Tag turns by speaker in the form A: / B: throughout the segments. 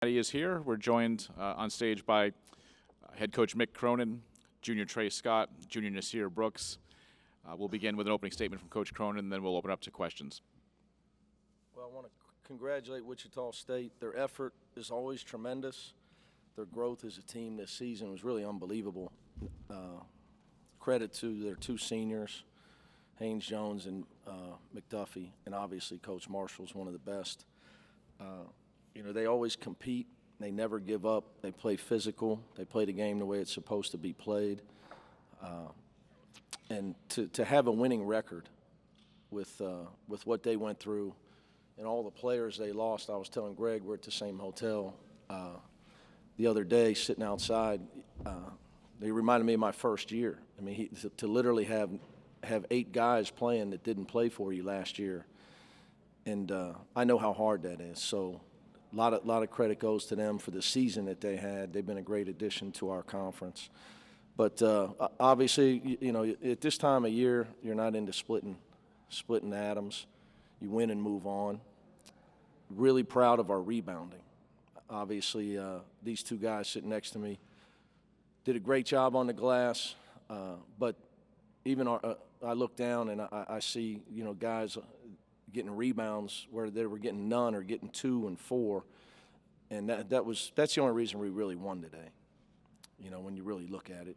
A: Is here. We're joined on stage by head coach Mick Cronin, junior Trey Scott, junior Nysier Brooks. We'll begin with an opening statement from Coach Cronin, and then we'll open up to questions.
B: Well, I want to congratulate Wichita State. Their effort is always tremendous. Their growth as a team this season was really unbelievable. Credit to their two seniors, Haynes Jones and McDuffie, and obviously Coach Marshall's one of the best. They always compete. They never give up. They play physical. They play the game the way it's supposed to be played. And to have a winning record with what they went through and all the players they lost. I was telling Greg, we're at the same hotel the other day sitting outside. They reminded me of my first year. I mean, to literally have 8 guys playing that didn't play for you last year. And I know how hard that is. So a lot of credit goes to them for the season that they had. They've been a great addition to our conference. But obviously, at this time of year, you're not into splitting atoms. You win and move on. Really proud of our rebounding. Obviously, these two guys sitting next to me did a great job on the glass. But even I look down and I see, guys getting rebounds where they were getting none or getting 2 and 4. And that's the only reason we really won today, when you really look at it.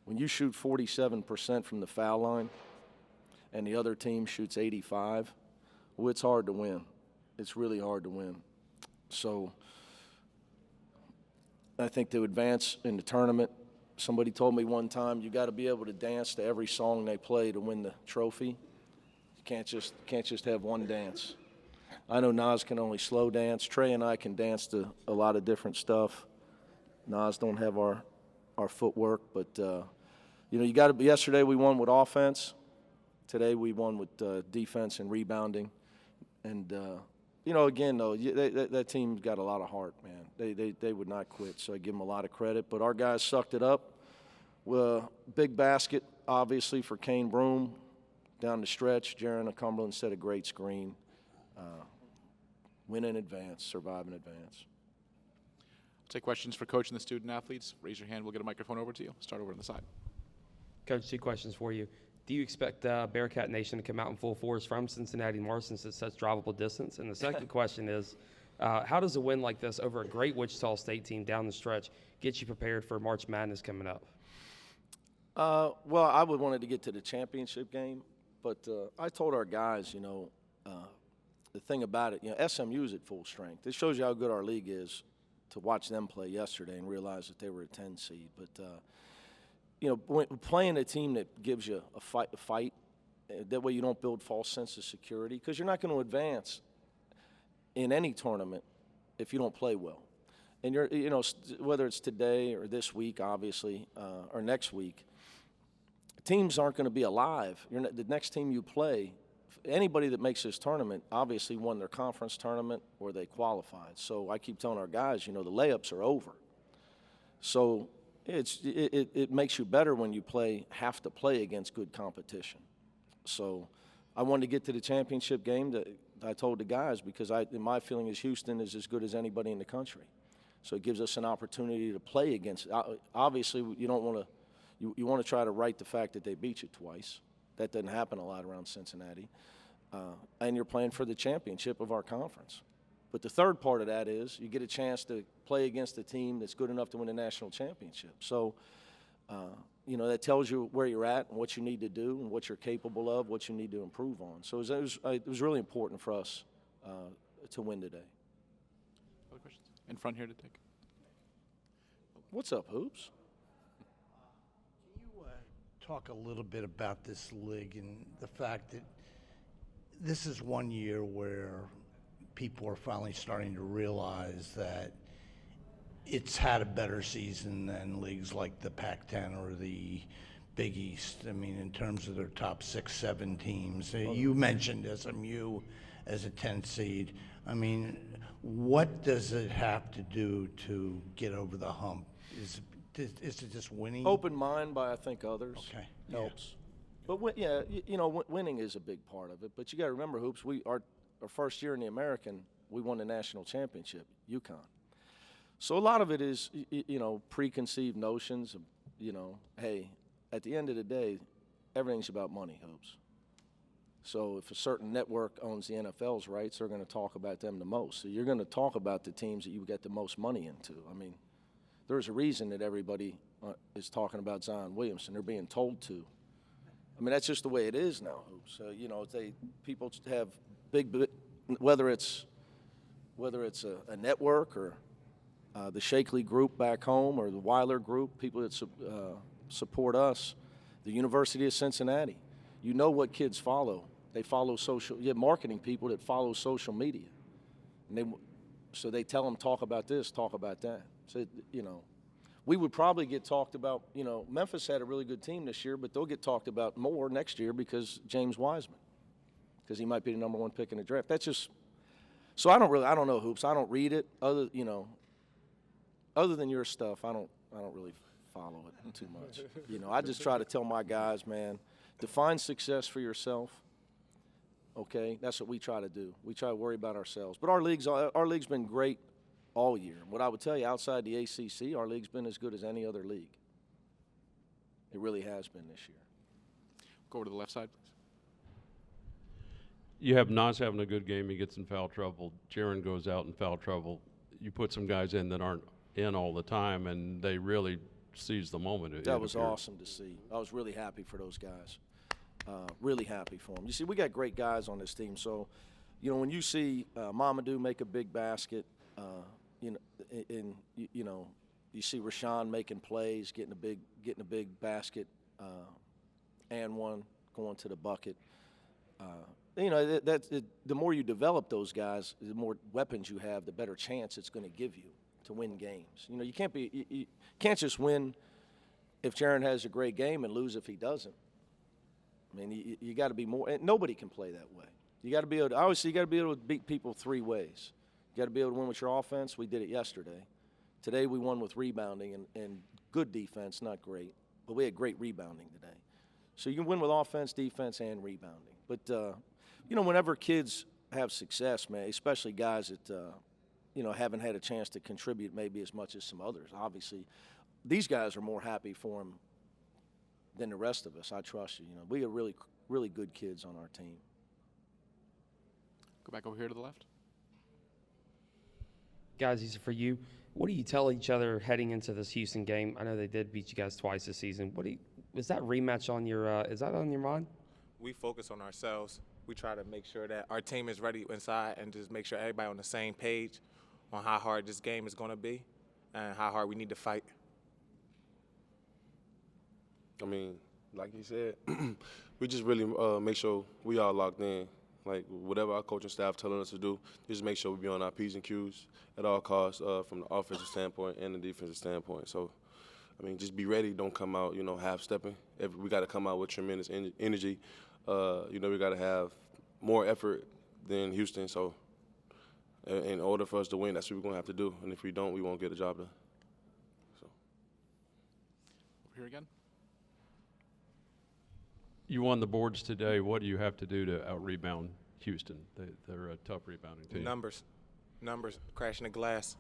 B: When you shoot 47% from the foul line and the other team shoots 85%, well, it's hard to win. It's really hard to win. So I think to advance in the tournament, somebody told me one time, you got to be able to dance to every song they play to win the trophy. You can't just have one dance. I know Nas can only slow dance. Trey and I can dance to a lot of different stuff. Nas don't have our footwork, but you got to. Yesterday we won with offense. Today we won with defense and rebounding. And again though, that team's got a lot of heart, man. They would not quit, so I give them a lot of credit. But our guys sucked it up. Big basket, obviously, for Kane Broom down the stretch. Jaron Cumberland set a great screen. Win in advance, survive in advance.
A: Take questions for Coach and the student athletes. Raise your hand. We'll get a microphone over to you. Start over on the side.
C: Coach, 2 questions for you. Do you expect Bearcat Nation to come out in full force from Cincinnati tomorrow since it's such drivable distance? And the second question is, how does a win like this over a great Wichita State team down the stretch get you prepared for March Madness coming up?
B: Well, I would wanted to get to the championship game, but I told our guys, the thing about it, SMU is at full strength. It shows you how good our league is to watch them play yesterday and realize that they were a 10 seed. But, playing a team that gives you a fight, that way you don't build false sense of security, because you're not going to advance in any tournament if you don't play well. And whether it's today or this week, obviously, or next week, teams aren't going to be alive. The next team you play, anybody that makes this tournament obviously won their conference tournament or they qualified. So I keep telling our guys, the layups are over. So it makes you better when you have to play against good competition. So I wanted to get to the championship game that I told the guys, because my feeling is Houston is as good as anybody in the country. So it gives us an opportunity to play against. Obviously, you don't want to. You want to try to right the fact that they beat you twice. That doesn't happen a lot around Cincinnati. And you're playing for the championship of our conference. But the third part of that is you get a chance to play against a team that's good enough to win a national championship. So, that tells you where you're at and what you need to do and what you're capable of, what you need to improve on. So it was really important for us to win today.
A: Other questions? In front here to take.
B: What's up, Hoops?
D: Can you talk a little bit about this league and the fact that this is one year where people are finally starting to realize that it's had a better season than leagues like the Pac-10 or the Big East. I mean, in terms of their top 6, 7 teams. You mentioned SMU as a 10 seed. I mean, what does it have to do to get over the hump? Is it just winning?
B: Open mind by, I think, others.
D: Okay.
B: Helps. But, winning is a big part of it. But you got to remember, Hoops, our first year in the American, We won the national championship, UConn. So a lot of it is, preconceived notions of, hey, at the end of the day, everything's about money, Hoops. So if a certain network owns the NFL's rights, they're going to talk about them the most. So you're going to talk about the teams that you get the most money into. I mean, there's a reason that everybody is talking about Zion Williamson. They're being told to. I mean, that's just the way it is now, Hoops. People have whether it's a network or the Shakely group back home or the Weiler group, people that support us, the University of Cincinnati. You know what kids follow. They follow you have marketing people that follow social media. And so they tell them, talk about this, talk about that. So, we would probably get talked about, Memphis had a really good team this year, but they'll get talked about more next year because James Wiseman, because he might be the number 1 pick in the draft. That's just – so I don't know, Hoops. I don't read it. Other than your stuff, I don't really follow it too much. I just try to tell my guys, man, define success for yourself. Okay, that's what we try to do. We try to worry about ourselves. But our league's been great all year. What I would tell you, outside the ACC, our league's been as good as any other league. It really has been this year.
A: Go over to the left side, please.
E: You have Nas having a good game. He gets in foul trouble. Jaron goes out in foul trouble. You put some guys in that aren't in all the time, and they really seize the moment.
B: That was awesome to see. I was really happy for those guys. Really happy for them. You see, we got great guys on this team. So, when you see Mamadou make a big basket, you see Rashawn making plays, getting a big basket, and one going to the bucket. The more you develop those guys, the more weapons you have, the better chance it's going to give you to win games. You can't just win if Jaron has a great game and lose if he doesn't. I mean, you got to be more. And nobody can play that way. You got to be able to. I always say you got to be able to beat people 3 ways. You got to be able to win with your offense. We did it yesterday. Today we won with rebounding and good defense, not great, but we had great rebounding today. So you can win with offense, defense, and rebounding. But whenever kids have success, man, especially guys that haven't had a chance to contribute maybe as much as some others. Obviously, these guys are more happy for them than the rest of us. I trust you. We have really, really good kids on our team.
A: Go back over here to the left.
C: Guys, these are for you. What do you tell each other heading into this Houston game? I know they did beat you guys twice this season. Is that rematch on your is that on your mind?
F: We focus on ourselves. We try to make sure that our team is ready inside and just make sure everybody on the same page on how hard this game is going to be and how hard we need to fight.
G: I mean, like he said, we just really make sure we all locked in. Like, whatever our coaching staff telling us to do, just make sure we be on our P's and Q's at all costs from the offensive standpoint and the defensive standpoint. So, I mean, just be ready. Don't come out, half-stepping. We got to come out with tremendous energy. We got to have more effort than Houston. So, in order for us to win, that's what we're going to have to do. And if we don't, we won't get the job done. So.
A: Over here again.
E: You won the boards today. What do you have to do to out-rebound Houston? They're a tough rebounding team.
F: Numbers, crashing the glass.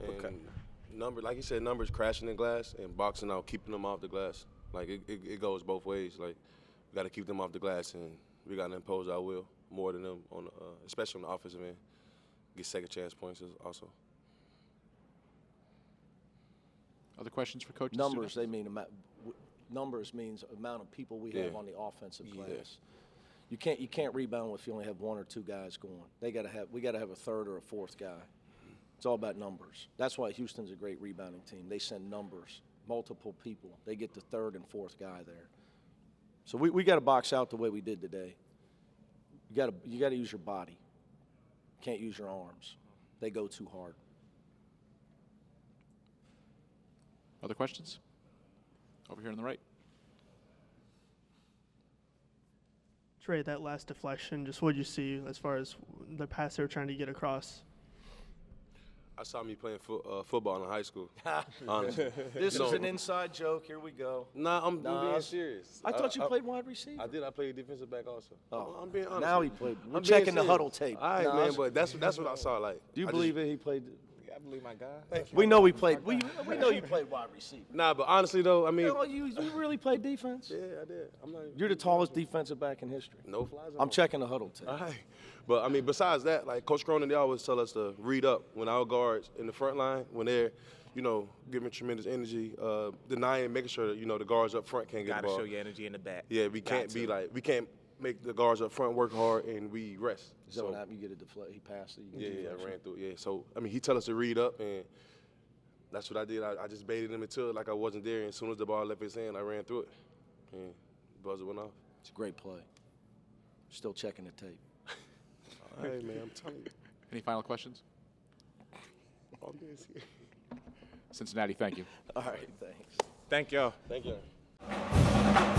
G: And like you said, numbers crashing the glass and boxing out, keeping them off the glass. Like, it goes both ways. Like, we got to keep them off the glass, and we got to impose our will more than them, especially on the offensive end. Get second chance points also.
A: Other questions for coaches?
B: Numbers, they mean numbers means amount of people we have on the offensive glass. You can't rebound if you only have 1 or 2 guys going. We got to have a third or a fourth guy. It's all about numbers. That's why Houston's a great rebounding team. They send numbers, multiple people. They get the third and fourth guy there. So we got to box out the way we did today. You got to use your body. Can't use your arms. They go too hard.
A: Other questions? Over here on the right.
H: Trey, that last deflection, just what did you see as far as the pass they were trying to get across?
G: saw me playing football in high school. Honestly.
B: This is an inside joke. Here we go.
G: Nah, I'm
B: Nah,
G: being serious.
B: I thought you played wide receiver.
G: I did. I played defensive back also.
B: Oh.
G: I'm being honest.
B: Now
G: with
B: he
G: you.
B: played. We're
G: I'm being
B: checking the
G: serious.
B: huddle tape.
G: All right,
B: Nah,
G: man, but that's what I saw. Like,
B: Do you
G: I
B: believe it? He played.
F: I believe my guy.
B: We know he played. We know you played wide receiver.
G: Nah, but honestly though, I mean,
B: No, you really played defense.
G: yeah, I did. I'm not.
B: You're the tallest defensive back in history.
G: No flies.
B: I'm checking the huddle tape.
G: All right. But, I mean, besides that, like, Coach Cronin, they always tell us to read up when our guards in the front line, when they're, giving tremendous energy, denying, making sure that, the guards up front can't get
F: Gotta
G: the ball.
F: show your energy in the back.
G: Yeah, we can't be like, we can't make the guards up front work hard and we rest.
B: Is that what happened? You get a deflect. He passed it.
G: Yeah, I ran through it. Yeah, so, I mean, he tell us to read up, and that's what I did. I just baited him until like I wasn't there, and as soon as the ball left his hand, I ran through it, and the buzzer went off.
B: It's a great play. Still checking the tape.
G: All right, man, I'm telling you.
A: Any final questions?
G: All good here.
A: Cincinnati, thank you.
B: All right, thanks.
F: Thank y'all.
G: Thank you.